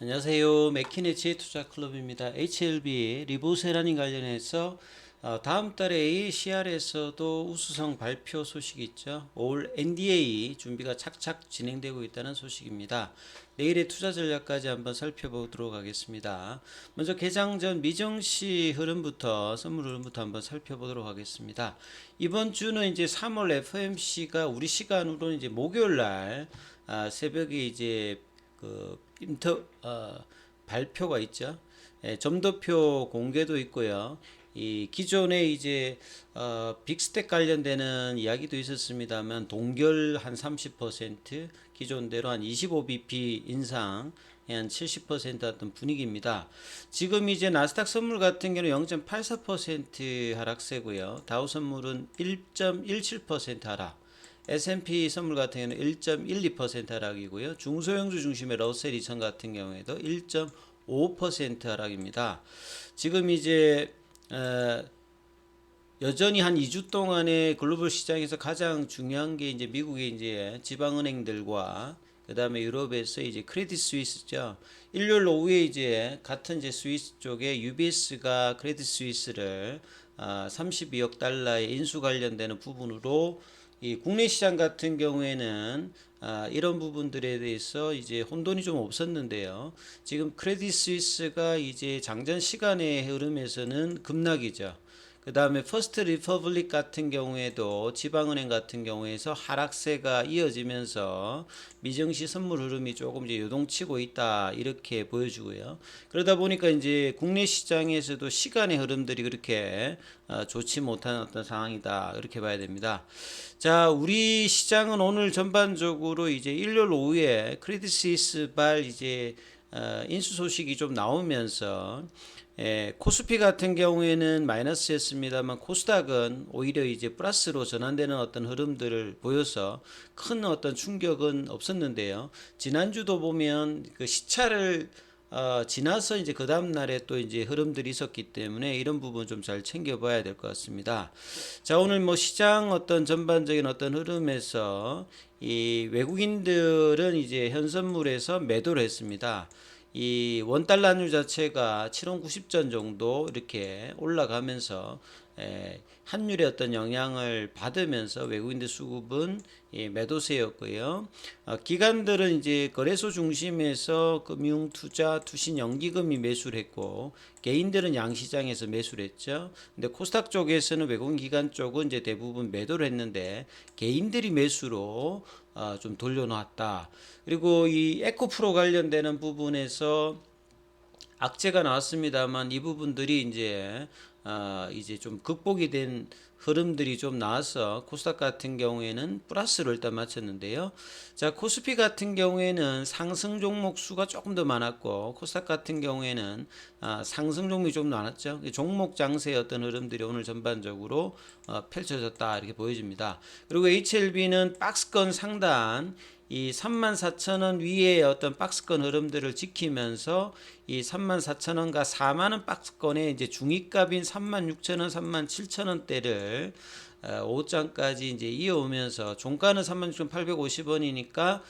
안녕하세요. 맥키네치 투자클럽입니다. HLB 리보세라닝 관련해서 다음 달에 이 CR에서도 우수성 발표 소식이 있죠. 올 NDA 준비가 착착 진행되고 있다는 소식입니다. 내일의 투자 전략까지 한번 살펴보도록 하겠습니다. 먼저 개장 전 미정시 흐름부터 선물 흐름부터 한번 살펴보도록 하겠습니다. 이번 주는 이제 3월 FMC가 우리 시간으로는 이제 목요일 날 새벽에 이제 그 발표가 있죠. 점도표 공개도 있고요. 이 기존에 이제 빅스택 관련되는 이야기도 있었습니다만 동결 한 30%, 기존대로 한 25bp 인상 한 70% 어떤 분위기입니다. 지금 이제 나스닥 선물 같은 경우는 0.84% 하락세고요. 다우 선물은 1.17% 하락. S&P 선물 같은 경우는 1.12% 하락이고요. 중소형주 중심의 러셀 2000 같은 경우에도 1.5% 하락입니다. 지금 이제 여전히 한 2주 동안에 글로벌 시장에서 가장 중요한 게 이제 미국의 이제 지방은행들과 그다음에 유럽에서 이제 크레딧 스위스죠. 일요일 오후에 이제 같은 이제 스위스 쪽에 UBS가 크레딧 스위스를 32억 달러의 인수 관련되는 부분으로 이 국내 시장 같은 경우에는 이런 부분들에 대해서 이제 혼돈이 좀 없었는데요. 지금 크레딧 스위스가 이제 장전 시간의 흐름에서는 급락이죠. 그 다음에 퍼스트 리퍼블릭 같은 경우에도 지방은행 같은 경우에서 하락세가 이어지면서 미정시 선물 흐름이 조금 이제 요동치고 있다 이렇게 보여주고요. 그러다 보니까 이제 국내 시장에서도 시간의 흐름들이 그렇게 좋지 못한 어떤 상황이다 이렇게 봐야 됩니다. 자, 우리 시장은 오늘 전반적으로 이제 일요일 오후에 크레딧 스위스발 이제 인수 소식이 좀 나오면서 코스피 같은 경우에는 마이너스였습니다만 코스닥은 오히려 이제 플러스로 전환되는 어떤 흐름들을 보여서 큰 어떤 충격은 없었는데요. 지난주도 보면 그 시차를 지나서 이제 그 다음 날에 또 이제 흐름들이 있었기 때문에 이런 부분 좀 잘 챙겨봐야 될 것 같습니다. 자, 오늘 뭐 시장 어떤 전반적인 어떤 흐름에서 이 외국인들은 이제 현선물에서 매도를 했습니다. 이 원달러 환율 자체가 7원 90전 정도 이렇게 올라가면서 환율의 어떤 영향을 받으면서 외국인들 수급은 매도세였고요. 기관들은 이제 거래소 중심에서 금융, 투자, 투신, 연기금이 매수를 했고 개인들은 양시장에서 매수를 했죠. 근데 코스닥 쪽에서는 외국인 기관 쪽은 이제 대부분 매도를 했는데 개인들이 매수로 좀 돌려놨다. 그리고 이 에코프로 관련되는 부분에서 악재가 나왔습니다만 이 부분들이 이제 좀 극복이 된 흐름들이 좀 나와서 코스닥 같은 경우에는 플러스를 일단 마쳤는데요. 자, 코스피 같은 경우에는 상승 종목 수가 조금 더 많았고 코스닥 같은 경우에는 상승 종목이 좀 많았죠. 종목 장세의 어떤 흐름들이 오늘 전반적으로 펼쳐졌다 이렇게 보여집니다. 그리고 HLB는 박스권 상단 이 34,000원 위에 어떤 박스권 흐름들을 지키면서 이 34,000원과 4만원 박스권의 이제 중위값인 36,000원, 37,000원대를 5장까지 이제 이어오면서 종가는 36,850원이니까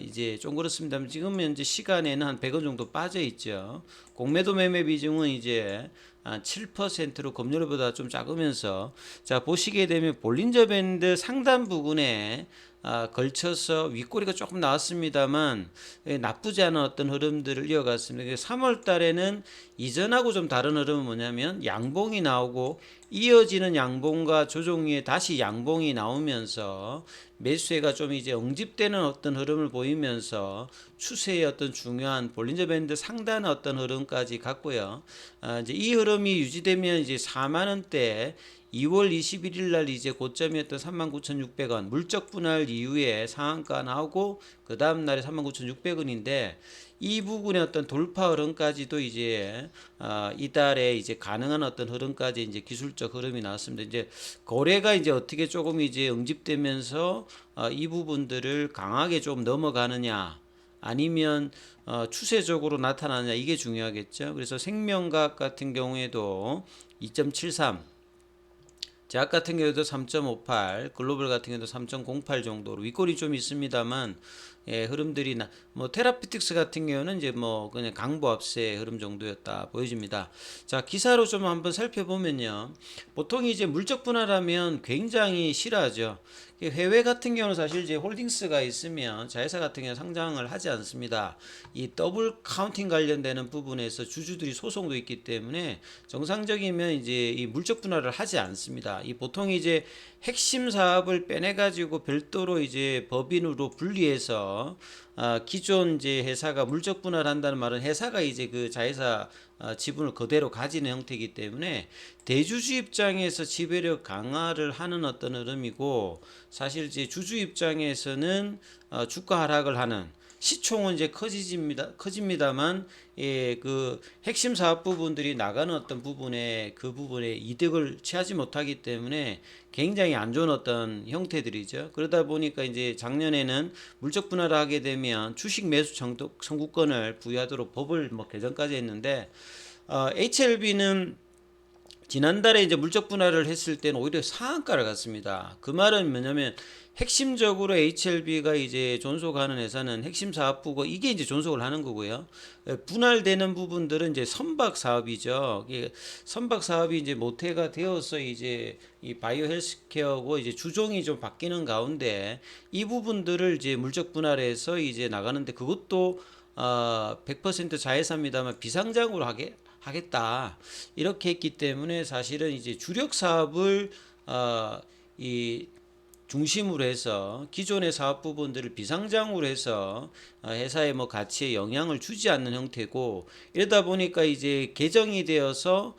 이제 좀 그렇습니다. 지금 현재 시간에는 한 100원 정도 빠져 있죠. 공매도 매매 비중은 이제 7%로 금요일보다 좀 작으면서 자 보시게 되면 볼린저 밴드 상단 부분에 걸쳐서 윗꼬리가 조금 나왔습니다만 나쁘지 않은 어떤 흐름들을 이어갔습니다. 3월 달에는 이전하고 좀 다른 흐름은 뭐냐면 양봉이 나오고 이어지는 양봉과 조정 위에 다시 양봉이 나오면서 매수세가 좀 이제 응집되는 어떤 흐름을 보이면서 추세의 어떤 중요한 볼린저 밴드 상단의 어떤 흐름까지 갔고요. 이제 이 흐름이 유지되면 이제 4만 원대 2월 21일 날 이제 고점이었던 39,600원 물적 분할 이후에 상한가 나오고 그 다음 날에 39,600원인데 이 부분의 어떤 돌파 흐름까지도 이제 이달에 이제 가능한 어떤 흐름까지 이제 기술적 흐름이 나왔습니다. 이제 거래가 이제 어떻게 조금 이제 응집되면서 이 부분들을 강하게 좀 넘어가느냐 아니면 추세적으로 나타나느냐 이게 중요하겠죠. 그래서 생명과학 같은 경우에도 2.73 제약 같은 경우도 3.58, 글로벌 같은 경우도 3.08 정도로 윗골이 좀 있습니다만 흐름들이 뭐 테라피틱스 같은 경우는 이제 뭐 그냥 강보합세 흐름 정도였다 보여집니다. 자, 기사로 좀 한번 살펴보면요. 보통 이제 물적 분할하면 굉장히 싫어하죠. 해외 같은 경우는 사실 이제 홀딩스가 있으면 자회사 같은 경우 상장을 하지 않습니다. 이 더블 카운팅 관련되는 부분에서 주주들이 소송도 있기 때문에 정상적이면 이제 이 물적 분할을 하지 않습니다. 이 보통 이제 핵심 사업을 빼내 가지고 별도로 이제 법인으로 분리해서 기존 이제 회사가 물적 분할한다는 말은 회사가 이제 그 자회사 지분을 그대로 가지는 형태이기 때문에 대주주 입장에서 지배력 강화를 하는 어떤 흐름이고, 사실 이제 주주 입장에서는 주가 하락을 하는, 시총은 이제 커집니다만, 그 핵심 사업 부분들이 나가는 어떤 부분에 그 부분에 이득을 취하지 못하기 때문에 굉장히 안 좋은 어떤 형태들이죠. 그러다 보니까 이제 작년에는 물적 분할을 하게 되면 주식 매수 청구권을 부여하도록 법을 뭐 개정까지 했는데, HLB는 지난달에 이제 물적 분할을 했을 때는 오히려 상한가를 갔습니다. 그 말은 뭐냐면 핵심적으로 HLB가 이제 존속하는 회사는 핵심 사업부고 이게 이제 존속을 하는 거고요. 분할되는 부분들은 이제 선박 사업이죠. 선박 사업이 이제 모태가 되어서 이제 이 바이오 헬스케어고 이제 주종이 좀 바뀌는 가운데 이 부분들을 이제 물적 분할해서 이제 나가는데, 그것도 100% 자회사입니다만 비상장으로 하겠다 이렇게 했기 때문에 사실은 이제 주력 사업을 이 중심으로 해서 기존의 사업 부분들을 비상장으로 해서 회사의 뭐 가치에 영향을 주지 않는 형태고, 이러다 보니까 이제 개정이 되어서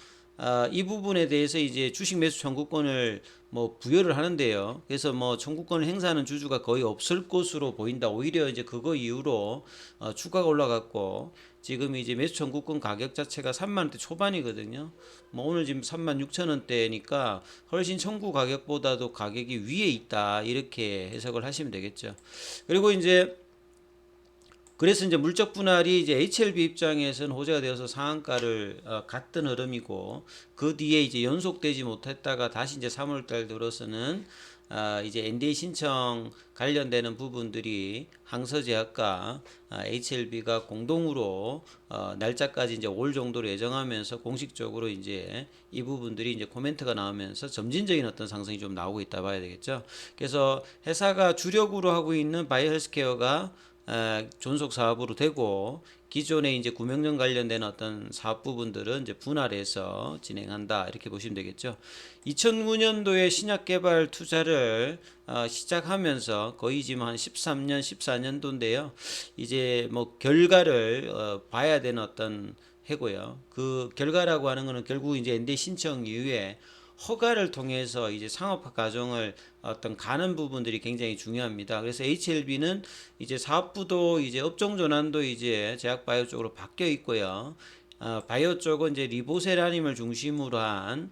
이 부분에 대해서 이제 주식 매수 청구권을 뭐 부여를 하는데요. 그래서 뭐 청구권을 행사하는 주주가 거의 없을 것으로 보인다. 오히려 이제 그거 이후로 주가가 올라갔고, 지금 이제 매수 청구권 가격 자체가 3만 원대 초반이거든요. 뭐 오늘 지금 3만 6천 원대니까 훨씬 청구 가격보다도 가격이 위에 있다, 이렇게 해석을 하시면 되겠죠. 그리고 이제 그래서 이제 물적 분할이 이제 HLB 입장에서는 호재가 되어서 상한가를 갔던 흐름이고, 그 뒤에 이제 연속되지 못했다가 다시 이제 3월달 들어서는 이제 NDA 신청 관련되는 부분들이 항서제약과 HLB가 공동으로 날짜까지 이제 올 정도로 예정하면서 공식적으로 이제 이 부분들이 이제 코멘트가 나오면서 점진적인 어떤 상승이 좀 나오고 있다 봐야 되겠죠. 그래서 회사가 주력으로 하고 있는 바이오 헬스케어가 존속 사업으로 되고, 기존에 이제 구명령 관련된 어떤 사업 부분들은 이제 분할해서 진행한다, 이렇게 보시면 되겠죠. 2009년도에 신약 개발 투자를 시작하면서 거의 지금 한 13년, 14년도인데요. 이제 뭐 결과를 봐야 되는 어떤 해고요. 그 결과라고 하는 거는 결국 이제 NDA 신청 이후에 허가를 통해서 이제 상업화 과정을 어떤 가는 부분들이 굉장히 중요합니다. 그래서 HLB는 이제 사업부도 이제 업종 전환도 이제 제약 바이오 쪽으로 바뀌어 있고요. 바이오 쪽은 이제 리보세라님을 중심으로 한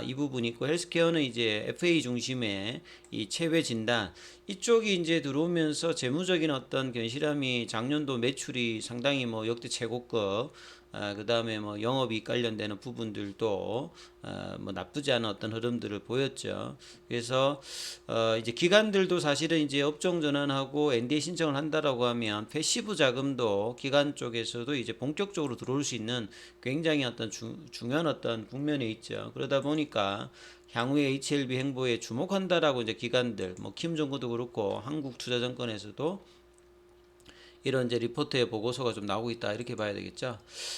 이 부분이 있고, 헬스케어는 이제 FA 중심의 이 체외 진단 이쪽이 이제 들어오면서 재무적인 어떤 견실함이 작년도 매출이 상당히 뭐 역대 최고급, 그 다음에 뭐 영업이익 관련되는 부분들도 뭐 나쁘지 않은 어떤 흐름들을 보였죠. 그래서 이제 기관들도 사실은 이제 업종 전환하고 NDA 신청을 한다라고 하면 패시브 자금도 기관 쪽에서도 이제 본격적으로 들어올 수 있는 굉장히 어떤 중요한 어떤 국면에 있죠. 그러다 보니까 향후에 HLB 행보에 주목한다라고 이제 기관들, 뭐 키움증권도 그렇고 한국투자증권에서도 이런 이제 리포트의 보고서가 좀 나오고 있다, 이렇게 봐야 되겠죠.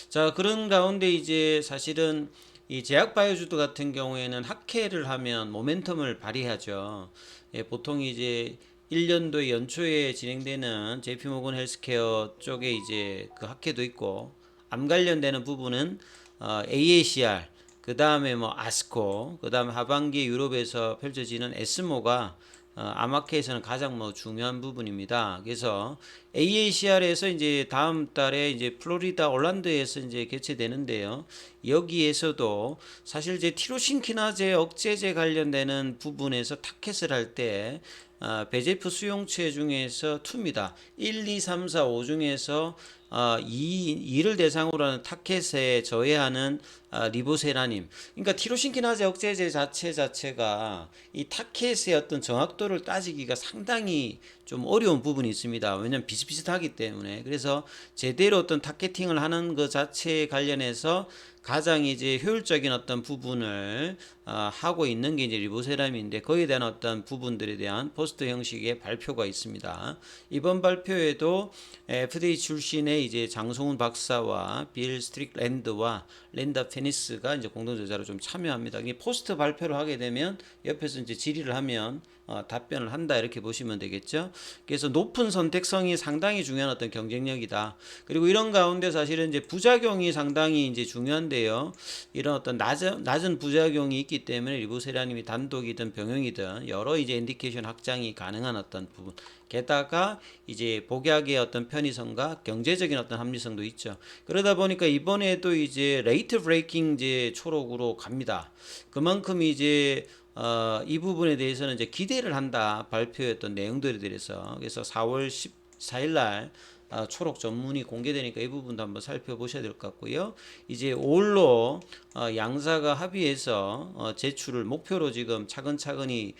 자, 그런 가운데 이제 사실은 이 제약 바이오주도 같은 경우에는 학회를 하면 모멘텀을 발휘하죠. 보통 이제 1년도에 연초에 진행되는 JP모건 헬스케어 쪽에 이제 그 학회도 있고, 암 관련되는 부분은 AACR, 그 다음에 뭐 아스코, 그 다음에 하반기에 유럽에서 펼쳐지는 에스모가 암학회에서는 가장 뭐 중요한 부분입니다. 그래서 AACR에서 이제 다음 달에 이제 플로리다 올란드에서 이제 개최되는데요. 여기에서도 사실 이제 티로신키나제 억제제 관련되는 부분에서 타켓을 할 때 배제프 수용체 중에서 2입니다. 1, 2, 3, 4, 5 중에서 이를 대상으로 하는 타켓에 저해하는 리보세라님. 그러니까 티로신키나제 억제제 자체가 이 타켓의 어떤 정확도를 따지기가 상당히 좀 어려운 부분이 있습니다. 왜냐하면 비슷비슷하기 때문에. 그래서 제대로 어떤 타겟팅을 하는 것 자체에 관련해서 가장 이제 효율적인 어떤 부분을 하고 있는 게 이제 리보세람인데, 거기에 대한 어떤 부분들에 대한 포스터 형식의 발표가 있습니다. 이번 발표에도 FDA 출신의 이제 장송훈 박사와 빌 스트릭랜드와 랜다 페니스가 이제 공동 저자로 좀 참여합니다. 이게 포스터 발표를 하게 되면 옆에서 이제 질의를 하면 답변을 한다, 이렇게 보시면 되겠죠. 그래서 높은 선택성이 상당히 중요한 어떤 경쟁력이다. 그리고 이런 가운데 사실은 이제 부작용이 상당히 이제 중요한데요. 이런 어떤 낮은 부작용이 있기 때문에 리보세라님이 단독이든 병용이든 여러 이제 인디케이션 확장이 가능한 어떤 부분. 게다가 이제 복약의 어떤 편의성과 경제적인 어떤 합리성도 있죠. 그러다 보니까 이번에도 이제 레이트 브레이킹 이제 초록으로 갑니다. 그만큼 이제 이 부분에 대해서는 이제 기대를 한다, 발표했던 내용들에 대해서. 그래서 4월 14일 날 초록 전문이 공개되니까 이 부분도 한번 살펴보셔야 될 것 같고요. 이제 5월로 양사가 합의해서 제출을 목표로 지금 차근차근히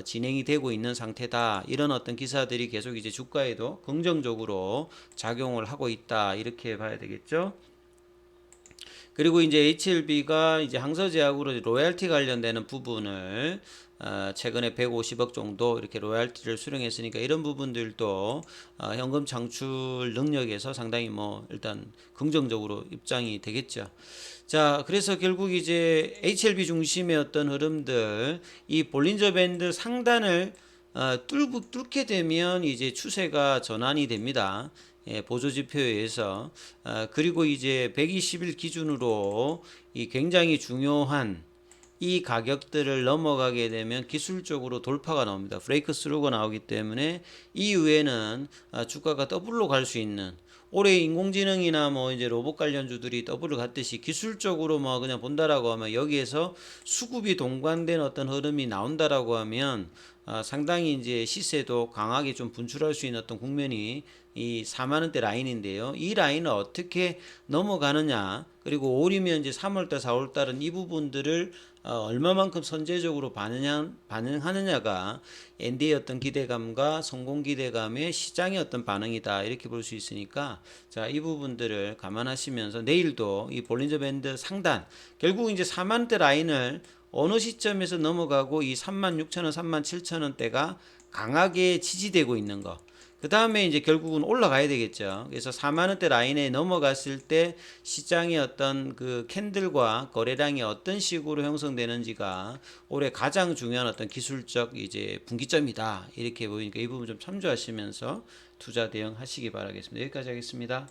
진행이 되고 있는 상태다. 이런 어떤 기사들이 계속 이제 주가에도 긍정적으로 작용을 하고 있다, 이렇게 봐야 되겠죠. 그리고 이제 HLB가 이제 항서제약으로 로얄티 관련되는 부분을 최근에 150억 정도 이렇게 로얄티를 수령했으니까 이런 부분들도 현금 창출 능력에서 상당히 뭐 일단 긍정적으로 입장이 되겠죠. 자, 그래서 결국 이제 HLB 중심의 어떤 흐름들, 이 볼린저 밴드 상단을 뚫게 되면 이제 추세가 전환이 됩니다. 보조 지표에 의해서. 그리고 이제 120일 기준으로 이 굉장히 중요한 이 가격들을 넘어가게 되면 기술적으로 돌파가 나옵니다. 브레이크 스루가 나오기 때문에 이후에는 주가가 더블로 갈 수 있는, 올해 인공지능이나 뭐 이제 로봇 관련주들이 더블을 갔듯이 기술적으로 뭐 그냥 본다라고 하면, 여기에서 수급이 동반된 어떤 흐름이 나온다라고 하면 상당히 이제 시세도 강하게 좀 분출할 수 있는 어떤 국면이 이 4만 원대 라인인데요. 이 라인을 어떻게 넘어가느냐, 그리고 5월이면 이제 3월달, 4월달은 이 부분들을 얼마만큼 선제적으로 반응하느냐가 엔디의 어떤 기대감과 성공 기대감의 시장의 어떤 반응이다, 이렇게 볼 수 있으니까, 자, 이 부분들을 감안하시면서 내일도 이 볼린저 밴드 상단, 결국 이제 4만 원대 라인을 어느 시점에서 넘어가고 이 36,000원, 37,000원대가 강하게 지지되고 있는 거. 그 다음에 이제 결국은 올라가야 되겠죠. 그래서 4만원대 라인에 넘어갔을 때 시장의 어떤 그 캔들과 거래량이 어떤 식으로 형성되는지가 올해 가장 중요한 어떤 기술적 이제 분기점이다, 이렇게 보이니까 이 부분 좀 참조하시면서 투자 대응하시기 바라겠습니다. 여기까지 하겠습니다.